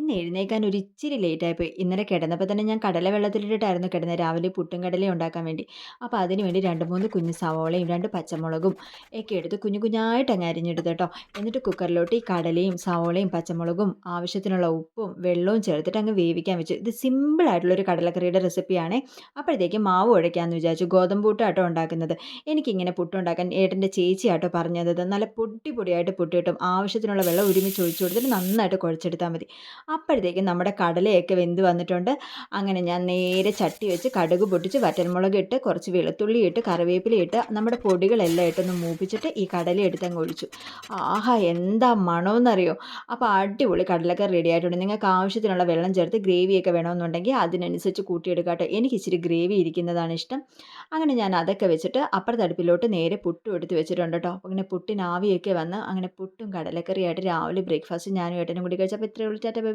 ഇന്ന് എഴുന്നേൽക്കാൻ ഒരു ഇച്ചിരി ലേറ്റായിപ്പോയി. ഇന്നലെ കിടന്നപ്പോൾ തന്നെ ഞാൻ കടല വെള്ളത്തിലിട്ടിട്ടായിരുന്നു കിടന്നത്. രാവിലെ പുട്ടും കടലയും ഉണ്ടാക്കാൻ വേണ്ടി. അപ്പോൾ അതിന് വേണ്ടി 2, 3 കുഞ്ഞ് സവോളയും 2 പച്ചമുളകും ഒക്കെ എടുത്ത് കുഞ്ഞു കുഞ്ഞായിട്ട് അങ്ങ് അരിഞ്ഞെടുത്ത് കേട്ടോ. എന്നിട്ട് കുക്കറിലോട്ട് ഈ കടലയും സവോളയും പച്ചമുളകും ആവശ്യത്തിനുള്ള ഉപ്പും വെള്ളവും ചേർത്തിട്ട് അങ്ങ് വേവിക്കാൻ വെച്ചു. ഇത് സിമ്പിൾ ആയിട്ടുള്ള ഒരു കടലക്കറിയുടെ റെസിപ്പിയാണേ. അപ്പോഴത്തേക്കും മാവ് കുഴയ്ക്കാമെന്ന് വിചാരിച്ചു. ഗോതമ്പ് പുട്ടാട്ടോ ഉണ്ടാക്കുന്നത്. എനിക്കിങ്ങനെ പുട്ടുണ്ടാക്കാൻ ഏട്ടൻ്റെ ചേച്ചിയാട്ടോ പറഞ്ഞു തന്നത്. നല്ല പൊടി പൊടിയായിട്ട് പുട്ട് കിട്ടും. ആവശ്യത്തിനുള്ള വെള്ളം ഒരുമിച്ച് ഒഴിച്ചു കൊടുത്തിട്ട് നന്നായിട്ട് കുഴച്ചെടുത്താൽ മതി. അപ്പോഴത്തേക്കും നമ്മുടെ കടലയൊക്കെ വെന്ത് വന്നിട്ടുണ്ട്. അങ്ങനെ ഞാൻ നേരെ ചട്ടി വെച്ച് കടുക് പൊട്ടിച്ച് വറ്റൽമുളക് ഇട്ട് കുറച്ച് വെളുത്തുള്ളി ഇട്ട് കറിവേപ്പില ഇട്ട് നമ്മുടെ പൊടികളെല്ലാം ഇട്ടൊന്ന് മൂപ്പിച്ചിട്ട് ഈ കടല എടുത്തങ്ങ് ഒഴിച്ചു. ആഹാ! എന്താ മണമെന്നറിയോ? അപ്പോൾ അടിപൊളി കടലക്കറി റെഡി ആയിട്ടുണ്ട്. നിങ്ങൾക്ക് ആവശ്യത്തിനുള്ള വെള്ളം ചേർത്ത് ഗ്രേവിയൊക്കെ വേണമെന്നുണ്ടെങ്കിൽ അതിനനുസരിച്ച് കൂട്ടിയെടുക്കാം കേട്ടോ. എനിക്ക് ഇച്ചിരി ഗ്രേവി ഇരിക്കുന്നതാണ് ഇഷ്ടം. അങ്ങനെ ഞാൻ അതൊക്കെ വെച്ചിട്ട് അപ്പുറത്തെ അടുപ്പിലോട്ട് നേരെ പുട്ടും എടുത്ത് വെച്ചിട്ടുണ്ട് കേട്ടോ. അപ്പോൾ അങ്ങനെ പുട്ടിന് ആവിയൊക്കെ വന്ന് അങ്ങനെ പുട്ടും കടലക്കറിയായിട്ട് രാവിലെ ബ്രേക്ക്ഫാസ്റ്റ് ഞാനും ഏട്ടനും കൂടി കഴിച്ചു. അപ്പോൾ ഇത്രയേ ഉള്ളൂ. Tata bye.